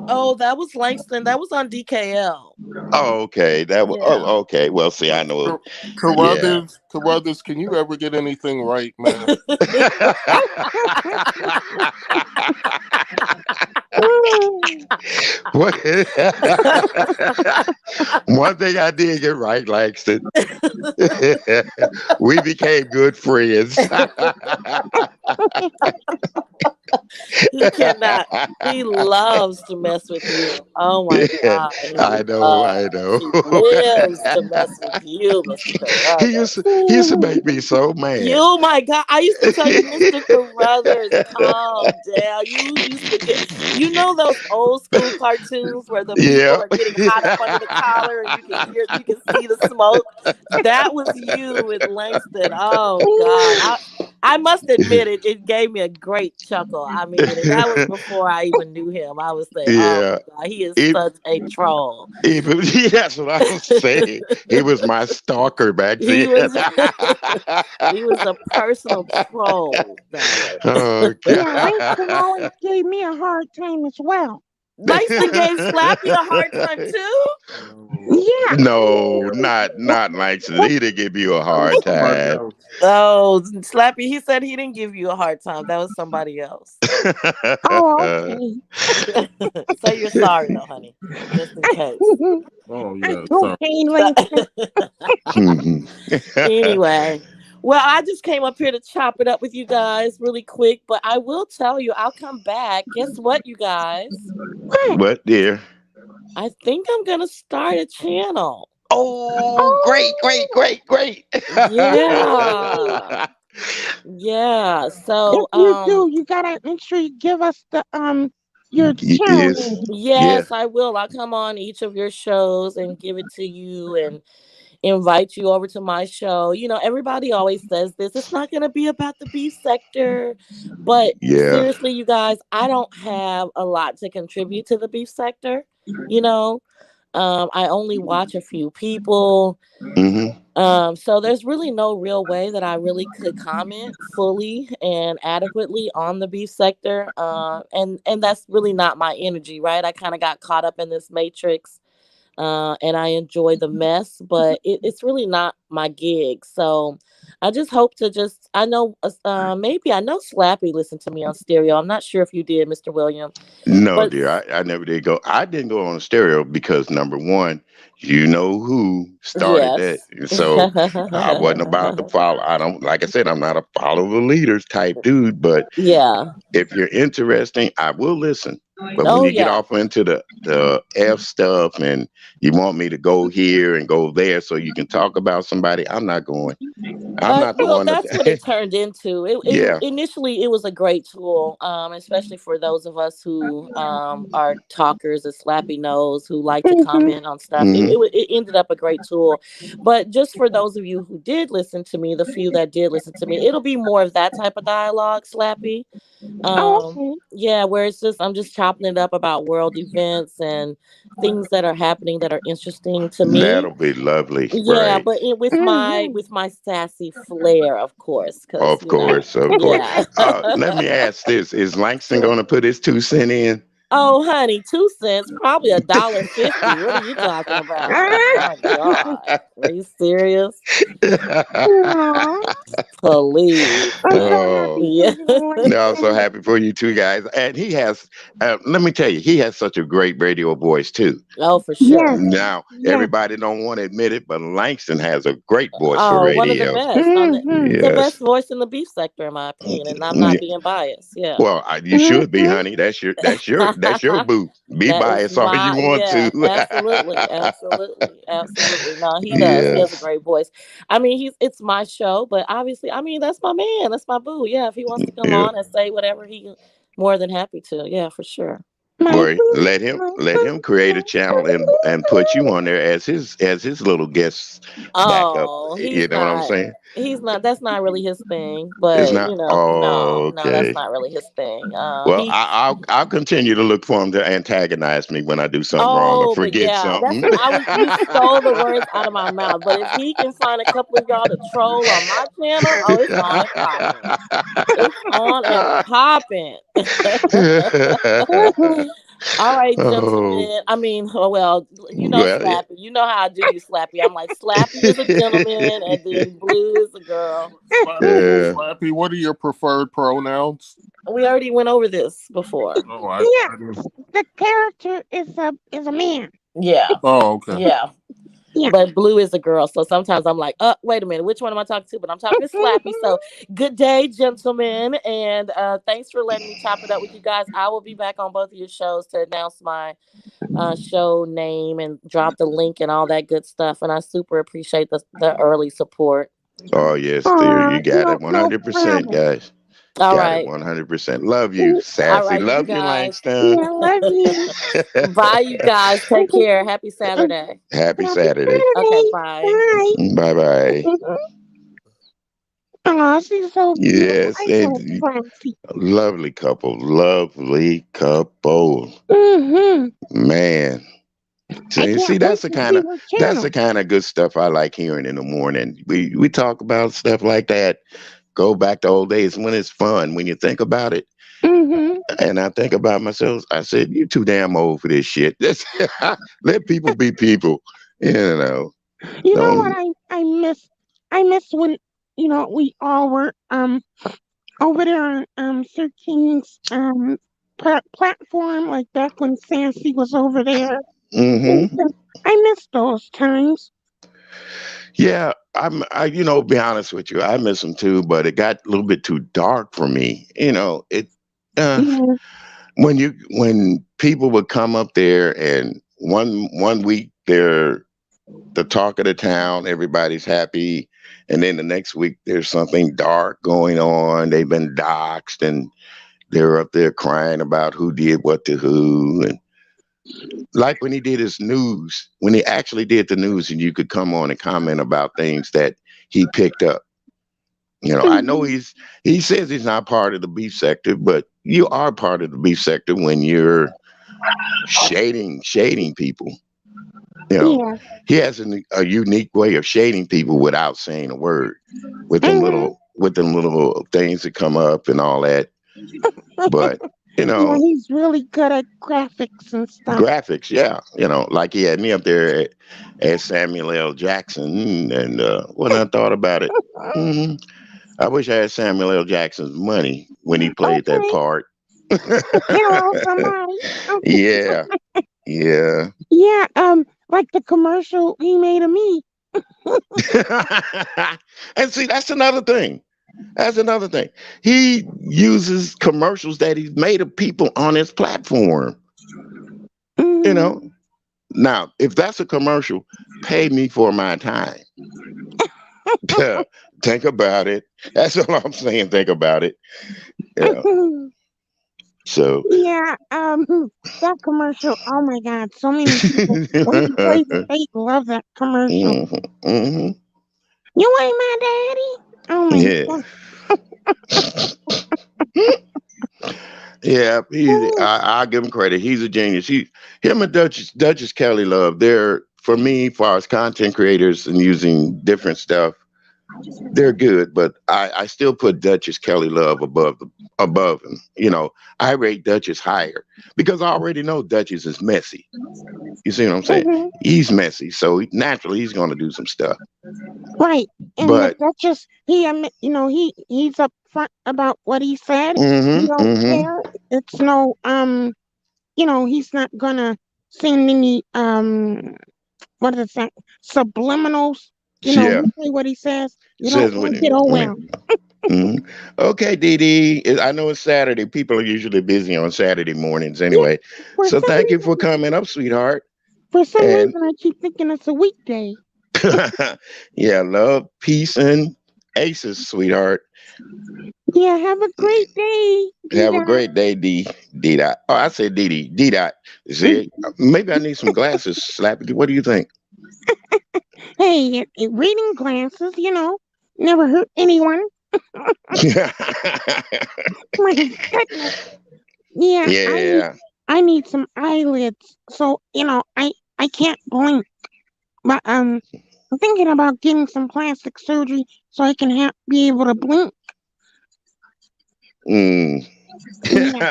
Oh, that was Langston. That was on DKL. Oh, okay. That was. Yeah. Oh, okay. Well, see, I know. Yeah. Carruthers, can you ever get anything right, man? What? One thing I did get right, Langston. We became good friends. He cannot. He loves to mess with you. Oh my God. I know, I know. He lives to mess with you, Mr. Carruthers. He used to make me so mad. You, my God. I used to tell you, Mr. Carruthers, calm down. You used to get, you know, those old school cartoons where the people Yeah. are getting hot up under the collar and you can see the smoke. That was you with Langston. Oh God. I must admit it gave me a great chuckle. I mean, and that was before I even knew him. I was saying, oh Yeah. my God, he is He, such a troll. that's what I was saying. He was my stalker back He then. was he was a personal troll, Valor. Oh yeah, Langston God. always gave me a hard time as well. Langston gave Slappy a hard time too. Yeah. No, not Langston. He didn't give you a That was hard somebody time. else. Oh, Slappy, he said he didn't give you a hard time. That was somebody else. Oh, okay. Say you're sorry though, honey. Just in case. Oh I'm yeah, sorry. okay, Langston. Anyway, Well, I just came up here to chop it up with you guys really quick, but I will tell you, I'll come back. Guess what, you guys? What? What, dear? I think I'm gonna start a channel. Oh, great, great, Oh, great, great. Yeah. Yeah. if So you do, you gotta make sure you give us the your channel Yes, name. yes, yes, I will. I'll come on each of your shows and give it to you and invite you over to my show. You know, everybody always says this. It's not going to be about the beef sector, but yeah. seriously, you guys, I don't have a lot to contribute to the beef sector. You know, I only watch a few people. Hmm. So there's really no real way that I really could comment fully and adequately on the beef sector. And that's really not my energy, right? I kind of got caught up in this matrix, and I enjoy the mess, but it's really not my gig. So I just hope to just, I know, maybe I know Slappy listened to me on stereo. I'm not sure if you did, Mr. William, No, but dear, I never did go. I didn't go on stereo because number one, you know who started that. yes. So I wasn't about to follow. I don't, like I said, I'm not a follow the leaders type dude, but Yeah. if you're interesting, I will listen. But when Oh, you get yeah. off into the F stuff and you want me to go here and go there so you can talk about somebody, I'm not going. I'm not the Well, one that's what it to. turned into. Yeah. Initially it was a great tool, especially for those of us who are talkers, as Slappy knows, who like to Mm-hmm. comment on stuff. Hmm. It ended up a great tool, but just for those of you who did listen to me, the few that did listen to me, it'll be more of that type of dialogue, Slappy. Oh, um okay. yeah, where it's just I'm just chopping it up about world events and things that are happening that are interesting to me. That'll be lovely. Yeah, Right. but Mm-hmm. with my sassy flair, of course, because Of course. Of course. yeah. Let me ask this. Is Langston going to put his 2 cents in? Oh, honey, 2 cents, probably $1.50. What are you talking about? My God, are you serious? Aw, Please, I'm so Oh, happy for yeah. you, no, so Langston. happy for you two guys. And he has, let me tell you, he has such a great radio voice too. Oh, for Yes, sure. Now, yes. everybody don't want to admit it, but Langston has a great voice for Oh, one of the radio. best. Mm-hmm. The best Yes. voice in the beef sector, in my opinion, and I'm not being biased. Yeah. Well, you should be, Mm-hmm. honey. That's your booth. Be That is biased all you my, want yeah, to. absolutely, absolutely, absolutely. No, he does. He has a Yes. great voice. I mean, it's my show, but obviously, I mean, that's my man, that's my boo. Yeah, if he wants to come Yeah. on and say whatever, he more than happy to. Yeah, for sure. My Or boo, let him create a channel and put you on there as his little guest backup. Oh, You know what I'm saying? he's not. That's not really his thing. It's But not. no, Oh, no, that's okay. not really his thing. Well, He I'll continue to look for him to antagonize me when I do something wrong or Oh, but forget yeah, that's something. what I was. You stole the words out of my mouth. But if he can find a couple of y'all to troll on my channel, oh, it's on and popping. It's on and popping. Mhm. All right, Oh, gentlemen. I mean, oh well, well, yeah. Slappy. You know how I do you, Slappy. I'm like Slappy is a gentleman, and then Blue is a girl. Yeah. Slappy, what are your preferred pronouns? We already went over this before. Oh, Yeah, I didn't. the character is a man. Yeah, Oh, okay. yeah. Yeah. But Blue is a girl. So sometimes I'm like, wait a minute, which one am I talking to? But I'm talking to Slappy. So good day, gentlemen. And thanks for letting me chop it up with you guys. I will be back on both of your shows to announce my show name and drop the link and all that good stuff. And I super appreciate the early support. Oh yes, dear. You got it No 100%, problem. guys. All Got it right. 100%. Love you, All Sassy. right, you Love you, guys. Langston. Yeah, love you. Bye, you guys. Take care. Happy Saturday. Happy Happy Saturday. Okay, Saturday. bye. Bye. Bye bye. Oh, she's so beautiful. Yes, I and love Francie. lovely couple. Lovely couple. Mm-hmm. Man. I See, can't wait to see her that's the channel. kind of good stuff I like hearing in the morning. We talk about stuff like that. Go back to old days when it's fun. When you think about it, Mm-hmm. and I think about myself, I said, "You too damn old for this shit." Let people be people. You know, You know what don't. I miss? I miss when we all were over there on Sir King's platform, like back when Fancy was over there. Hmm. I miss those times. Yeah, be honest with you, I miss him too, but it got a little bit too dark for me. Uh, Yeah. when people would come up there and one week they're the talk of the town, everybody's happy, and then the next week there's something dark going on. They've been doxxed and they're up there crying about who did what to who. And like when he did his news, when he actually did the news, and you could come on and comment about things that he picked up. I know Mhm. he says he's not part of the beef sector, but you are part of the beef sector when you're shading people. You know, Yeah. he has a unique way of shading people without saying a word, Hmm. with them little things that come up and all that. But you Yeah, know, he's really good at graphics and stuff. graphics, yeah, like he had me up there at Samuel L. Jackson, and when I thought about it, hmm I wish I had Samuel L. Jackson's money when he played that Okay. part. Hello, somebody. Okay. Yeah, yeah. Yeah, like the commercial he made of me. And see, that's another thing. That's another thing. He uses commercials that he's made of people on his platform. You Hmm. know. Now, if that's a commercial, pay me for my time. Think about it. That's all I'm saying. Think about it. Yeah. So. Yeah, that commercial. Oh my God, so many people. When he plays it, they love that commercial. Hmm. Hmm. You ain't my daddy. Oh my Yeah. God. Yeah, I give him credit. He's a genius. Him and Duchess Kelly Love. They're for me, far as content creators and using different stuff, they're good. But I still put Duchess Kelly Love above him. I rate Duchess higher because I already know Duchess is messy. You see what I'm saying? Hmm. He's messy, so naturally he's going to do some stuff. Right, and with But that, just he's upfront about what he said. He hmm don't hmm care. It's no he's not gonna send any what is that subliminals. yeah, He say what he says. You don't says like it. Oh well. Mhm. Okay, Dee Dee. I know it's Saturday. People are usually busy on Saturday mornings Yeah, anyway. for So some thank you for reason, coming up, sweetheart. And I keep thinking it's a weekday. yeah, love, peace, and aces, sweetheart. Yeah, have a great day, Have a Dita. great day, D dot. Oh, I said Dee Dee. D dot. See, maybe I need some glasses, Slappy. What do you think? Hey, reading glasses, never hurt anyone. My goodness. Yeah, Yeah. I need some eyelids. So, I can't blink. But I'm thinking about getting some plastic surgery so I can be able to blink. Mm. Yeah.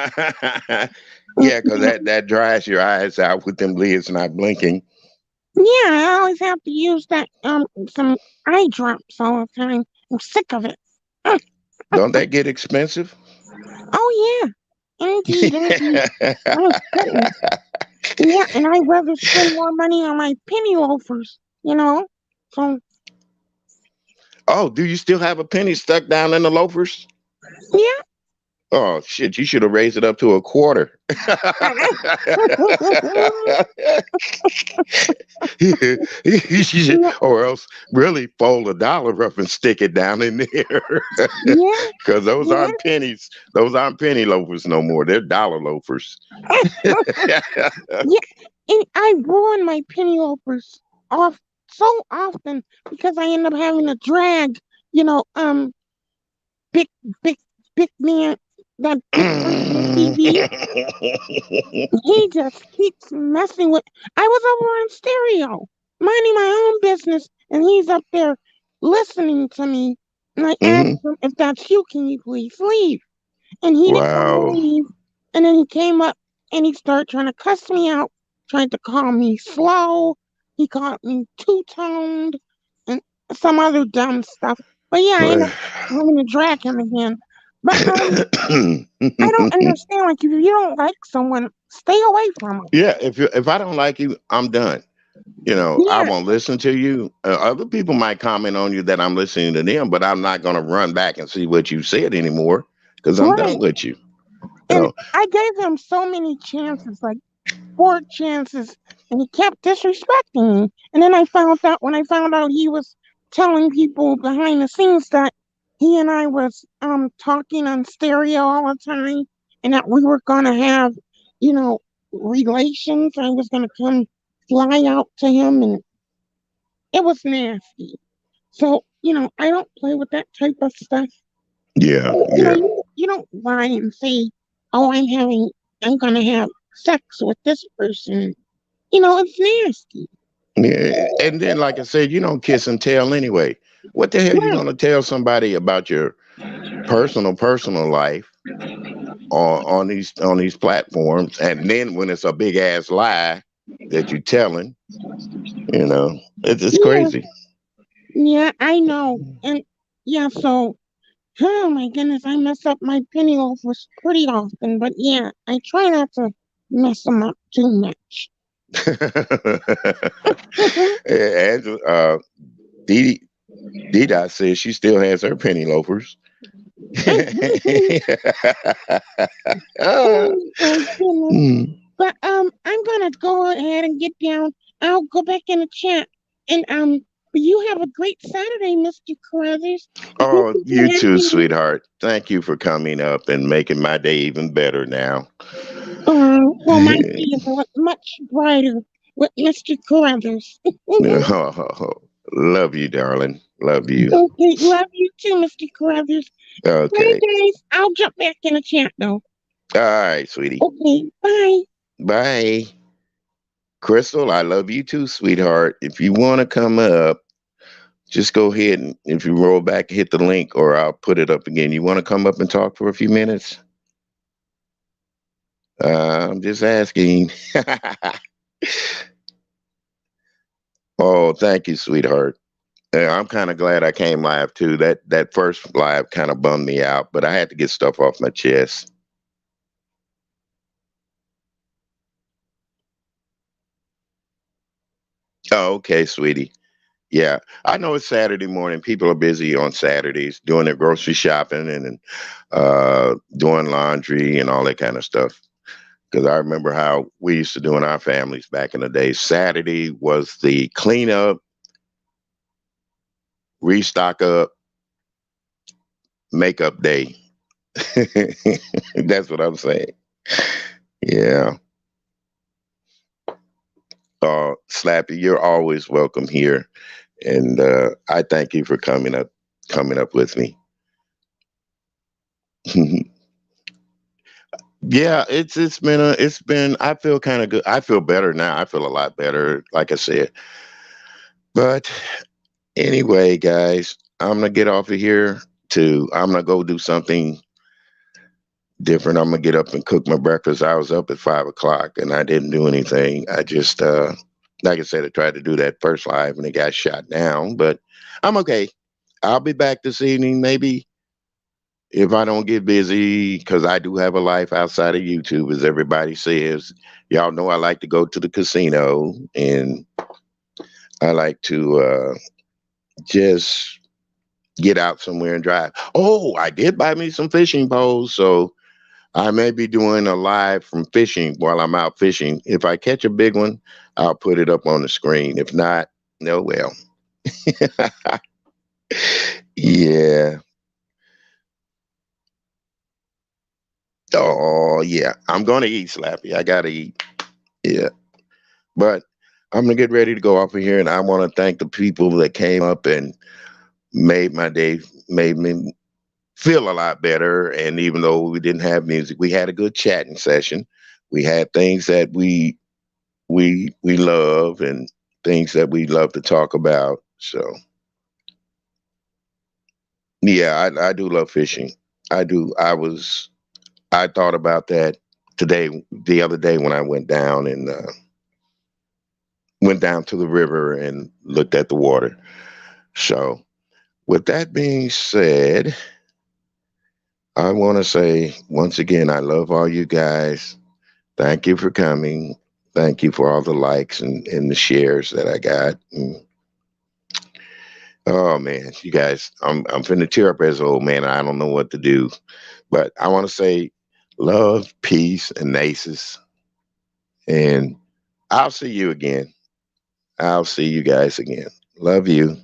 Yeah, because Yeah, that dries your eyes out with them lids not blinking. yeah, I always have to use that some eye drops all the time. I'm sick of it. Don't that get expensive? Oh yeah. Indeed, indeed. My goodness. Yeah, and I'd rather spend more money on my penny loafers, So Oh, do you still have a penny stuck down in the loafers? yeah. Oh shit, you should have raised it up to a quarter. Yeah, Or else really fold a dollar up and stick it down in there. yeah, Because those yeah. aren't pennies. Those aren't penny loafers no more. They're dollar loafers. Yeah, and I ruin my penny loafers off so often because I end up having to drag, you know, um, big, big, big man, that big person TV. He just keeps messing with. I was over on stereo, minding my own business, and he's up there listening to me. And I asked Mhm. him, if that's you, can you please leave? And he didn't want to Wow. leave. And then he came up and he started trying to cuss me out, tried to call me slow. He called me two-toned and some other dumb stuff. But yeah, I ended up having to drag him again. But I don't understand. Like, if you don't like someone, stay away from them. Yeah, if I don't like you, I'm done. I Yeah, won't listen to you. Other people might comment on you that I'm listening to them, but I'm not going to run back and see what you said anymore because I'm done right. with you. And So, I gave him so many chances, like 4 chances, and he kept disrespecting me. And then when I found out he was telling people behind the scenes that he and I was talking on stereo all the time, and that we were gonna have, you know, relations. I was gonna come fly out to him, and it was nasty. So, I don't play with that type of stuff. yeah, You know, yeah. you don't lie and say, "Oh, I'm gonna have sex with this person." It's nasty. Yeah. And then, like I said, you don't kiss and tell anyway. What the hell you Right. going to tell somebody about your personal life on these platforms, and then when it's a big ass lie that you're telling, it's Yeah, crazy. yeah, I know. And yeah, so oh my goodness, I mess up my penny loafers pretty often, but yeah, I try not to mess them up too much. Angela, Dee Dot says she still has her penny loafers. Ah, Oh my goodness. mm. But I'm gonna go ahead and get down. I'll go back in the chat. And but you have a great Saturday, Mr. Carruthers. Thank Oh, you for you having too, me. sweetheart. Thank you for coming up and making my day even better now. Well, my day is much brighter with Mr. Carruthers. Love you, darling. Love you. Okay, love you too, Mr. Carruthers. Bye, Okay. guys. I'll jump back in the chat though. All right, sweetie. Okay, bye. Bye. Crystal, I love you too, sweetheart. If you want to come up, just go ahead and if you roll back, hit the link or I'll put it up again. You want to come up and talk for a few minutes? I'm just asking. Oh, thank you, sweetheart. I'm kind of glad I came live too. That first live kind of bummed me out, but I had to get stuff off my chest. Oh, okay, sweetie. Yeah, I know it's Saturday morning. People are busy on Saturdays doing their grocery shopping and doing laundry and all that kind of stuff. Because I remember how we used to do in our families back in the day. Saturday was the cleanup, restock up, makeup day. That's what I'm saying. Yeah. Slappy, you're always welcome here, and I thank you for coming up with me. Yeah, it's been I feel kind of good. I feel better now. I feel a lot better, like I said. But anyway, guys, I'm gonna get off of here I'm gonna go do something different. I'm gonna get up and cook my breakfast. I was up at 5 o'clock and I didn't do anything. I just like I said, I tried to do that first live and it got shot down, but I'm okay. I'll be back this evening, maybe if I don't get busy, because I do have a life outside of YouTube, as everybody says. Y'all know I like to go to the casino and I like to just get out somewhere and drive. Oh, I did buy me some fishing poles, so I may be doing a live from fishing while I'm out fishing. If I catch a big one, I'll put it up on the screen. If not, no, well. Yeah. Oh, yeah. I'm going to eat, Slappy. I got to eat. Yeah. But I'm going to get ready to go off of here. And I want to thank the people that came up and made my day, made me feel a lot better. And even though we didn't have music, we had a good chatting session. We had things that we love and things that we love to talk about. So yeah, I do love fishing. I do. I thought about that the other day when I went down to the river and looked at the water. So with that being said, I want to say once again, I love all you guys. Thank you for coming. Thank you for all the likes and the shares that I got. And, oh man, you guys, I'm finna tear up as an old man. I don't know what to do, but I want to say love, peace, and aces. And I'll see you again. I'll see you guys again. Love you.